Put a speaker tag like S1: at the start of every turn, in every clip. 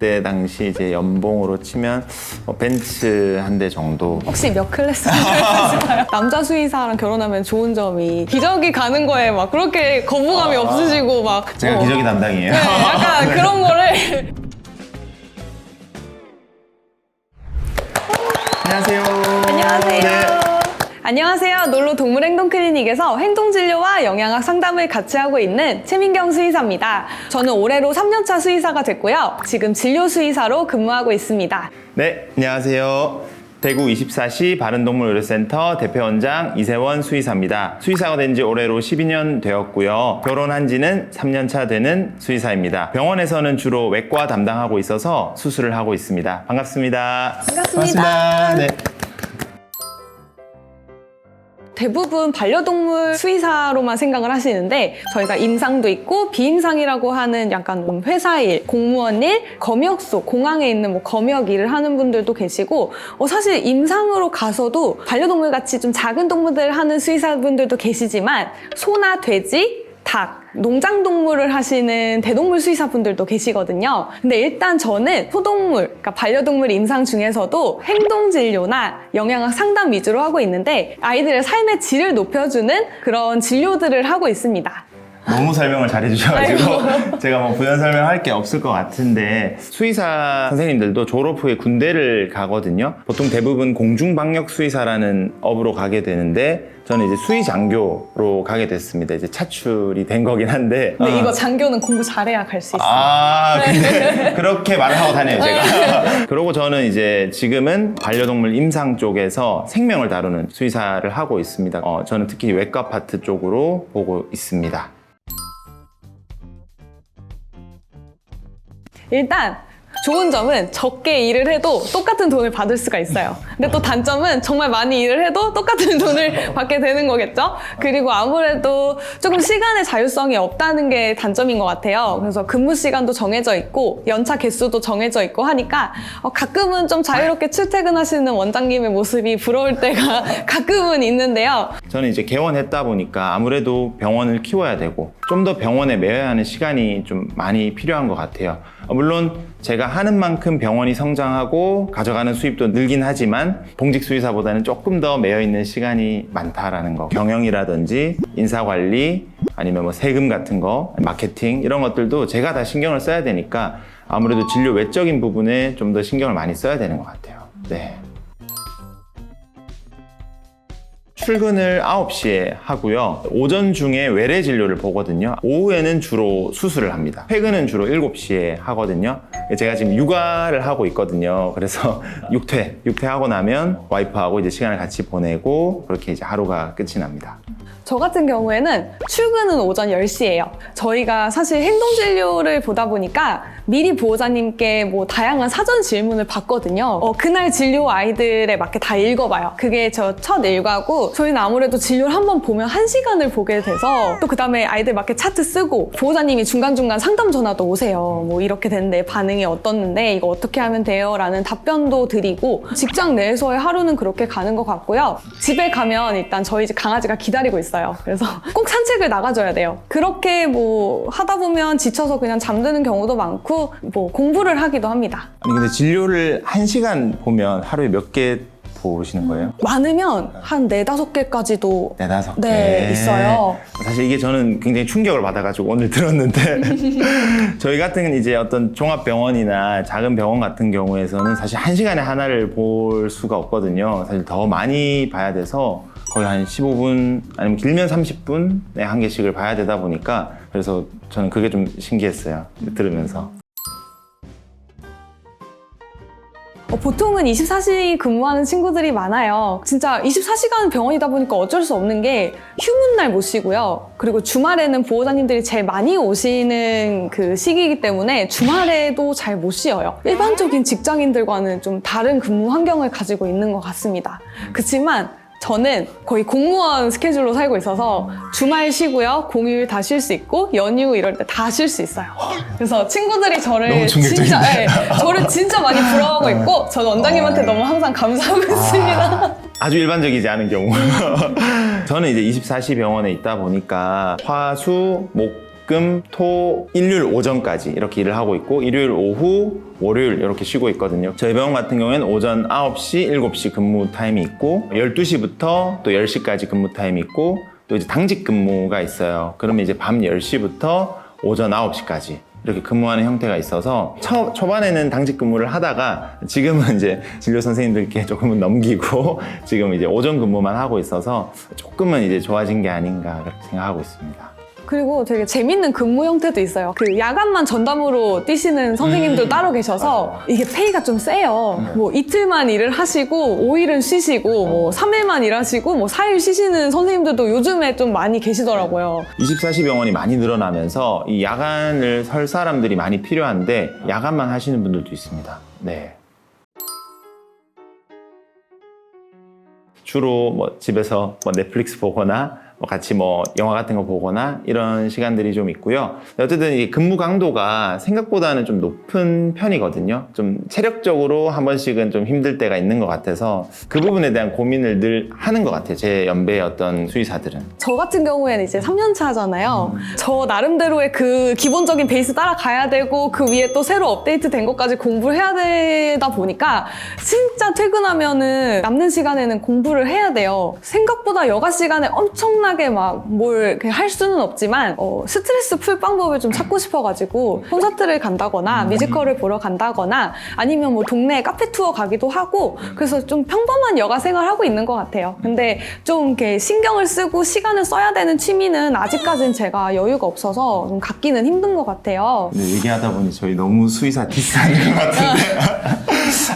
S1: 그때 당시 이제 연봉으로 치면 벤츠 한 대 정도.
S2: 혹시 몇 클래스 하실까요? 남자 수의사랑 결혼하면 좋은 점이 기저귀 가는 거에 막 그렇게 거부감이 없으시고 막
S1: 제가 기저귀 담당이에요.
S2: 네, 약간 그런 거를
S1: 안녕하세요.
S2: 안녕하세요.
S1: 네.
S2: 안녕하세요. 놀로 동물행동클리닉에서 행동진료와 영양학 상담을 같이 하고 있는 최민경 수의사입니다. 저는 올해로 3년차 수의사가 됐고요. 지금 진료 수의사로 근무하고 있습니다.
S1: 네, 안녕하세요. 대구 24시 바른동물의료센터 대표원장 이세원 수의사입니다. 수의사가 된 지 올해로 12년 되었고요. 결혼한 지는 3년 차 되는 수의사입니다. 병원에서는 주로 외과 담당하고 있어서 수술을 하고 있습니다. 반갑습니다.
S2: 반갑습니다.
S1: 네.
S2: 대부분 반려동물 수의사로만 생각을 하시는데 저희가 임상도 있고 비임상이라고 하는 약간 회사 일, 공무원 일, 검역소, 공항에 있는 뭐 검역 일을 하는 분들도 계시고 사실 임상으로 가서도 반려동물 같이 좀 작은 동물들 하는 수의사분들도 계시지만 소나 돼지, 닭, 농장동물을 하시는 대동물 수의사분들도 계시거든요. 근데 일단 저는 소동물, 그러니까 반려동물 임상 중에서도 행동진료나 영양학 상담 위주로 하고 있는데 아이들의 삶의 질을 높여주는 그런 진료들을 하고 있습니다.
S1: 너무 설명을 잘 해주셔가지고 제가 뭐 부연 설명할 게 없을 것 같은데 수의사 선생님들도 졸업 후에 군대를 가거든요. 보통 대부분 공중방역 수의사라는 업으로 가게 되는데 저는 이제 수의장교로 가게 됐습니다. 이제 차출이 된 거긴 한데.
S2: 근데 이거 장교는 공부 잘해야 갈 수 있어요.
S1: 근데 그렇게 말을 하고 다녀요, 제가. 그러고 저는 이제 지금은 반려동물 임상 쪽에서 생명을 다루는 수의사를 하고 있습니다. 저는 특히 외과 파트 쪽으로 보고 있습니다.
S2: 일단 좋은 점은 적게 일을 해도 똑같은 돈을 받을 수가 있어요. 근데 또 단점은 정말 많이 일을 해도 똑같은 돈을 받게 되는 거겠죠? 그리고 아무래도 조금 시간의 자율성이 없다는 게 단점인 것 같아요. 그래서 근무 시간도 정해져 있고 연차 개수도 정해져 있고 하니까 가끔은 좀 자유롭게 출퇴근하시는 원장님의 모습이 부러울 때가 가끔은 있는데요.
S1: 저는 이제 개원했다 보니까 아무래도 병원을 키워야 되고 좀 더 병원에 매여야 하는 시간이 좀 많이 필요한 것 같아요. 물론 제가 하는 만큼 병원이 성장하고 가져가는 수입도 늘긴 하지만 봉직 수의사보다는 조금 더 매여있는 시간이 많다라는 거. 경영이라든지 인사관리 아니면 뭐 세금 같은 거, 마케팅 이런 것들도 제가 다 신경을 써야 되니까 아무래도 진료 외적인 부분에 좀 더 신경을 많이 써야 되는 것 같아요. 네. 출근을 9시에 하고요. 오전 중에 외래 진료를 보거든요. 오후에는 주로 수술을 합니다. 퇴근은 주로 7시에 하거든요. 제가 지금 육아를 하고 있거든요. 그래서 육퇴하고 나면 와이프하고 이제 시간을 같이 보내고 그렇게 이제 하루가 끝이 납니다.
S2: 저 같은 경우에는 출근은 오전 10시예요. 저희가 사실 행동진료를 보다 보니까 미리 보호자님께 뭐 다양한 사전 질문을 받거든요. 그날 진료 아이들에 맞게 다 읽어봐요. 그게 저 첫 일과고 저희는 아무래도 진료를 한번 보면 1시간을 보게 돼서 또 그다음에 아이들 맞게 차트 쓰고 보호자님이 중간중간 상담 전화도 오세요. 뭐 이렇게 됐는데 반응이 어떻는데 이거 어떻게 하면 돼요? 라는 답변도 드리고 직장 내에서의 하루는 그렇게 가는 것 같고요. 집에 가면 일단 저희 집 강아지가 기다리고 있어요. 그래서 꼭 산책을 나가줘야 돼요. 그렇게 뭐 하다 보면 지쳐서 그냥 잠드는 경우도 많고 뭐 공부를 하기도 합니다.
S1: 아니 근데 진료를 1시간 보면 하루에 몇 개 보시는 거예요?
S2: 많으면 한 4-5개까지도
S1: 4-5개?
S2: 네, 있어요.
S1: 사실 이게 저는 굉장히 충격을 받아가지고 오늘 들었는데 저희 같은 이제 어떤 종합병원이나 작은 병원 같은 경우에서는 사실 1시간에 하나를 볼 수가 없거든요. 사실 더 많이 봐야 돼서 거의 한 15분 아니면 길면 30분에 한 개씩을 봐야 되다 보니까 그래서 저는 그게 좀 신기했어요. 들으면서.
S2: 보통은 24시 근무하는 친구들이 많아요. 진짜 24시간 병원이다 보니까 어쩔 수 없는 게 휴무날 못 쉬고요. 그리고 주말에는 보호자님들이 제일 많이 오시는 그 시기이기 때문에 주말에도 잘 못 쉬어요. 일반적인 직장인들과는 좀 다른 근무 환경을 가지고 있는 것 같습니다. 그렇지만 저는 거의 공무원 스케줄로 살고 있어서 주말 쉬고요. 공휴일 다 쉴 수 있고 연휴 이럴 때 다 쉴 수 있어요. 그래서 친구들이 저를 저를 진짜 많이 부러워하고 있고 저는 원장님한테 너무 항상 감사하고 있습니다.
S1: 아주 일반적이지 않은 경우. 저는 이제 24시 병원에 있다 보니까 화, 수, 목 금, 토, 일요일 오전까지 이렇게 일을 하고 있고 일요일 오후, 월요일 이렇게 쉬고 있거든요. 저희 병원 같은 경우에는 오전 9시, 7시 근무 타임이 있고 12시부터 또 10시까지 근무 타임이 있고 또 이제 당직 근무가 있어요. 그러면 이제 밤 10시부터 오전 9시까지 이렇게 근무하는 형태가 있어서 초반에는 당직 근무를 하다가 지금은 이제 진료 선생님들께 조금은 넘기고 지금 이제 오전 근무만 하고 있어서 조금은 이제 좋아진 게 아닌가 그렇게 생각하고 있습니다.
S2: 그리고 되게 재밌는 근무 형태도 있어요. 그 야간만 전담으로 뛰시는 선생님들 따로 계셔서 이게 페이가 좀 세요. 뭐 이틀만 일을 하시고 5일은 쉬시고 뭐 3일만 일하시고 뭐 4일 쉬시는 선생님들도 요즘에 좀 많이 계시더라고요.
S1: 24시 병원이 많이 늘어나면서 이 야간을 설 사람들이 많이 필요한데 야간만 하시는 분들도 있습니다. 네. 주로 뭐 집에서 뭐 넷플릭스 보거나 뭐 같이 뭐 영화 같은 거 보거나 이런 시간들이 좀 있고요. 어쨌든 이 근무 강도가 생각보다는 좀 높은 편이거든요. 좀 체력적으로 한 번씩은 좀 힘들 때가 있는 것 같아서 그 부분에 대한 고민을 늘 하는 것 같아요. 제 연배의 어떤 수의사들은.
S2: 저 같은 경우에는 이제 3년 차잖아요. 저 나름대로의 그 기본적인 베이스 따라가야 되고 그 위에 또 새로 업데이트 된 것까지 공부를 해야 되다 보니까 진짜 퇴근하면은 남는 시간에는 공부를 해야 돼요. 생각보다 여가 시간에 엄청나게 막 뭘 할 수는 없지만 스트레스 풀 방법을 좀 찾고 싶어가지고 콘서트를 간다거나 뮤지컬을 보러 간다거나 아니면 뭐 동네 카페 투어 가기도 하고 그래서 좀 평범한 여가 생활하고 있는 것 같아요. 근데 좀 이렇게 신경을 쓰고 시간을 써야 되는 취미는 아직까지는 제가 여유가 없어서 좀 갖기는 힘든 것 같아요.
S1: 네, 얘기하다 보니 저희 너무 수의사 디스하는 것 같은데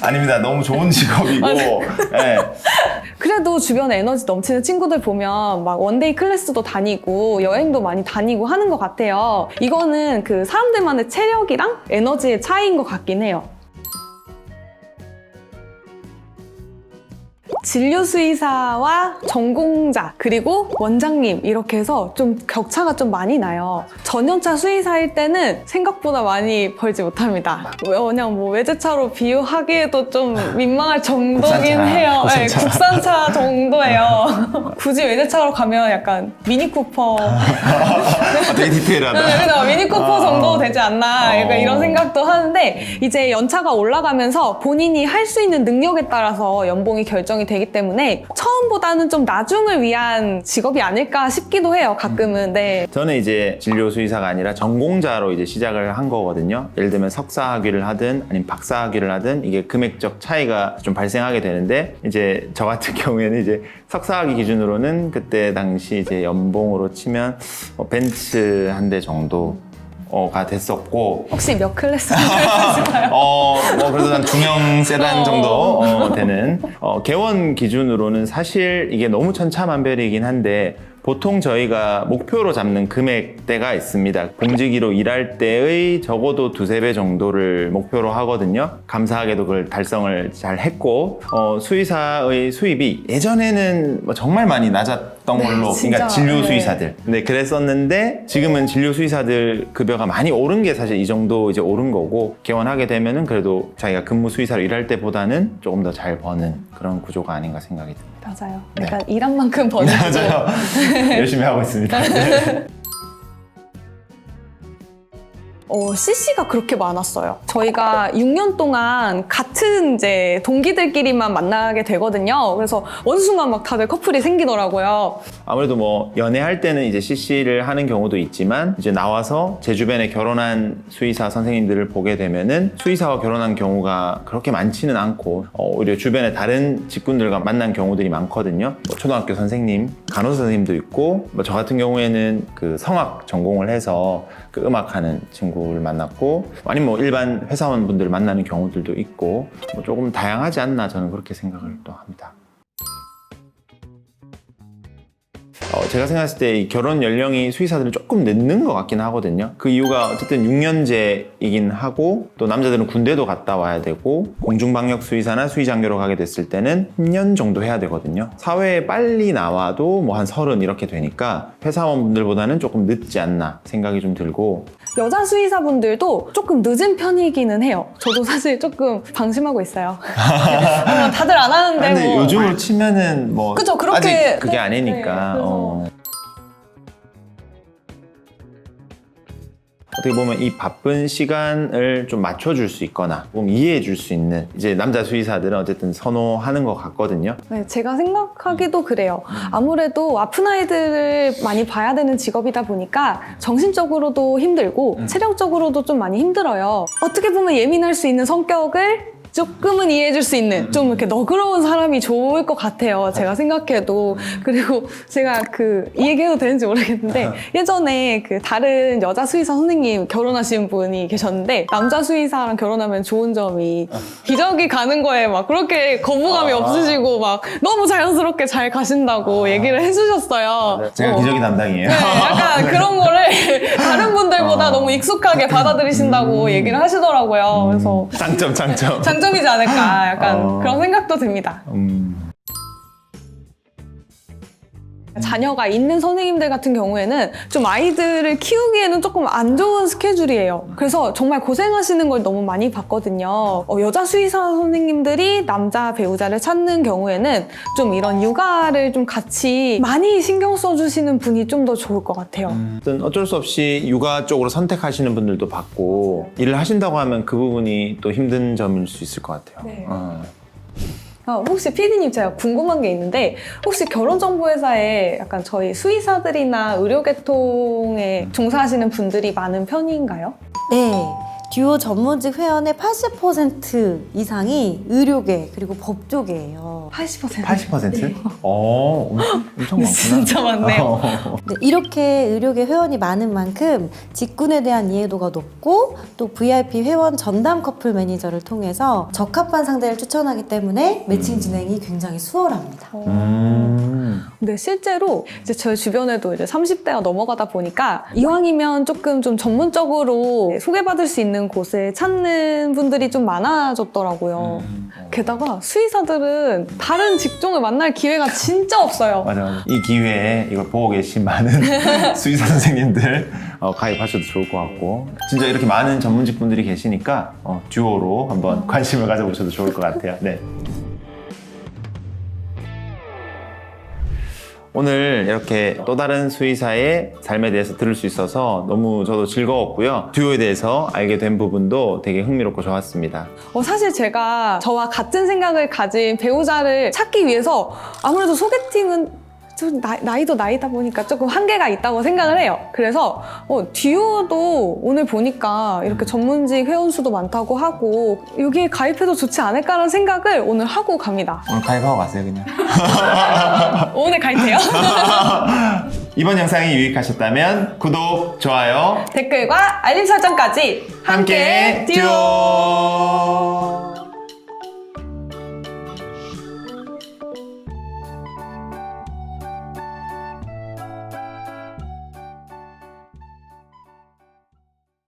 S1: 아닙니다. 너무 좋은 직업이고 네.
S2: 그래도 주변에 에너지 넘치는 친구들 보면 막 원데이 클래스도 다니고 여행도 많이 다니고 하는 것 같아요. 이거는 그 사람들만의 체력이랑 에너지의 차이인 것 같긴 해요. 진료수의사와 전공자 그리고 원장님 이렇게 해서 좀 격차가 좀 많이 나요. 전연차 수의사일 때는 생각보다 많이 벌지 못합니다. 왜냐면 뭐 외제차로 비유하기에도 좀 민망할 정도긴
S1: 국산차,
S2: 해요.
S1: 국산차.
S2: 네, 국산차 정도예요. 굳이 외제차로 가면 약간 미니쿠퍼
S1: 되게 디테일하다.
S2: 그래서 미니쿠퍼 정도 되지 않나 약간 이런 생각도 하는데 이제 연차가 올라가면서 본인이 할 수 있는 능력에 따라서 연봉이 결정이 되기 때문에 처음보다는 좀 나중을 위한 직업이 아닐까 싶기도 해요. 가끔은. 네.
S1: 저는 이제 진료 수의사가 아니라 전공자로 이제 시작을 한 거거든요. 예를 들면 석사 학위를 하든 아니면 박사 학위를 하든 이게 금액적 차이가 좀 발생하게 되는데 이제 저 같은 경우에는 이제 석사 학위 기준으로는 그때 당시 이제 연봉으로 치면 벤츠 한 대 정도가 됐었고
S2: 혹시 몇 클래스 있을까요?
S1: 그래도 한 중형 세단 정도 되는 개원 기준으로는 사실 이게 너무 천차만별이긴 한데 보통 저희가 목표로 잡는 금액대가 있습니다. 공직위로 일할 때의 적어도 2-3배 정도를 목표로 하거든요. 감사하게도 그걸 달성을 잘 했고 수의사의 수입이 예전에는 뭐 정말 많이 낮았던 걸로 그러니까 진료 수의사들. 네, 그랬었는데 지금은 진료 수의사들 급여가 많이 오른 게 사실 이 정도 이제 오른 거고 개원하게 되면은 그래도 자기가 근무 수의사로 일할 때보다는 조금 더 잘 버는 그런 구조가 아닌가 생각이 듭니다.
S2: 맞아요.
S1: 네.
S2: 약간 일한 만큼 버는 거죠.
S1: 맞아요. 열심히 하고 있습니다. 네.
S2: CC가 그렇게 많았어요. 저희가 6년 동안 같은 이제 동기들끼리만 만나게 되거든요. 그래서 어느 순간 막 다들 커플이 생기더라고요.
S1: 아무래도 뭐 연애할 때는 이제 CC를 하는 경우도 있지만 이제 나와서 제 주변에 결혼한 수의사 선생님들을 보게 되면은 수의사와 결혼한 경우가 그렇게 많지는 않고 오히려 주변에 다른 직군들과 만난 경우들이 많거든요. 뭐 초등학교 선생님, 간호사 선생님도 있고 뭐 저 같은 경우에는 그 성악 전공을 해서 그 음악하는 친구를 만났고 아니면 뭐 일반 회사원분들을 만나는 경우들도 있고 뭐 조금 다양하지 않나 저는 그렇게 생각을 또 합니다. 제가 생각했을 때 이 결혼 연령이 수의사들은 조금 늦는 것 같긴 하거든요. 그 이유가 어쨌든 6년제이긴 하고 또 남자들은 군대도 갔다 와야 되고 공중방역 수의사나 수의장교로 가게 됐을 때는 10년 정도 해야 되거든요. 사회에 빨리 나와도 뭐 한 30 이렇게 되니까 회사원분들보다는 조금 늦지 않나 생각이 좀 들고
S2: 여자 수의사분들도 조금 늦은 편이기는 해요. 저도 사실 조금 방심하고 있어요. 다들 안 하는데
S1: 근데
S2: 뭐.
S1: 요즘으로 치면은 뭐
S2: 그쵸, 그렇게.
S1: 아직 그게
S2: 네,
S1: 아니니까
S2: 네, 그래서.
S1: 어떻게 보면 이 바쁜 시간을 좀 맞춰줄 수 있거나 좀 이해해줄 수 있는 이제 남자 수의사들은 어쨌든 선호하는 것 같거든요.
S2: 네, 제가 생각하기도 그래요. 아무래도 아픈 아이들을 많이 봐야 되는 직업이다 보니까 정신적으로도 힘들고 체력적으로도 좀 많이 힘들어요. 어떻게 보면 예민할 수 있는 성격을 조금은 이해해줄 수 있는 좀 이렇게 너그러운 사람이 좋을 것 같아요. 제가 생각해도. 그리고 제가 이 얘기해도 되는지 모르겠는데 예전에 다른 여자 수의사 선생님 결혼하신 분이 계셨는데 남자 수의사랑 결혼하면 좋은 점이 기저귀 가는 거에 막 그렇게 거부감이 없으시고 막 너무 자연스럽게 잘 가신다고 얘기를 해주셨어요.
S1: 제가 기저귀 담당이에요.
S2: 네, 약간 그런 거를 다른 분들보다 너무 익숙하게 받아들이신다고 얘기를 하시더라고요. 그래서
S1: 장점.
S2: 장점이지 않을까 약간 그런 생각도 듭니다. 자녀가 있는 선생님들 같은 경우에는 좀 아이들을 키우기에는 조금 안 좋은 스케줄이에요. 그래서 정말 고생하시는 걸 너무 많이 봤거든요. 여자 수의사 선생님들이 남자 배우자를 찾는 경우에는 좀 이런 육아를 좀 같이 많이 신경 써주시는 분이 좀 더 좋을 것 같아요.
S1: 어쩔 수 없이 육아 쪽으로 선택하시는 분들도 봤고 일을 하신다고 하면 그 부분이 또 힘든 점일 수 있을 것 같아요.
S2: 네. 혹시 PD님 제가 궁금한 게 있는데 혹시 결혼정보회사에 약간 저희 수의사들이나 의료계통에 종사하시는 분들이 많은 편인가요?
S3: 네. 듀오 전문직 회원의 80% 이상이 의료계 그리고 법조계예요.
S2: 80%?
S1: 80%? 엄청 많구나.
S2: 진짜 많네요.
S3: 네, 이렇게 의료계 회원이 많은 만큼 직군에 대한 이해도가 높고 또 VIP 회원 전담 커플 매니저를 통해서 적합한 상대를 추천하기 때문에 매칭 진행이 굉장히 수월합니다.
S2: 근데 실제로 이제 제 주변에도 이제 30대가 넘어가다 보니까 이왕이면 조금 좀 전문적으로 소개받을 수 있는 곳을 찾는 분들이 좀 많아졌더라고요. 게다가 수의사들은 다른 직종을 만날 기회가 진짜 없어요.
S1: 맞아. 이 기회에 이걸 보고 계신 많은 수의사 선생님들 가입하셔도 좋을 것 같고 진짜 이렇게 많은 전문직 분들이 계시니까 듀오로 한번 관심을 가져보셔도 좋을 것 같아요. 네. 오늘 이렇게 또 다른 수의사의 삶에 대해서 들을 수 있어서 너무 저도 즐거웠고요. 듀오에 대해서 알게 된 부분도 되게 흥미롭고 좋았습니다.
S2: 사실 제가 저와 같은 생각을 가진 배우자를 찾기 위해서 아무래도 소개팅은 좀 나이도 나이다 보니까 조금 한계가 있다고 생각을 해요. 그래서 듀오도 오늘 보니까 이렇게 전문직 회원수도 많다고 하고 여기에 가입해도 좋지 않을까라는 생각을 오늘 하고 갑니다.
S1: 오늘 가입하고 가세요 그냥.
S2: 오늘 가입해요.
S1: 이번 영상이 유익하셨다면 구독, 좋아요,
S2: 댓글과 알림 설정까지
S1: 함께 듀오!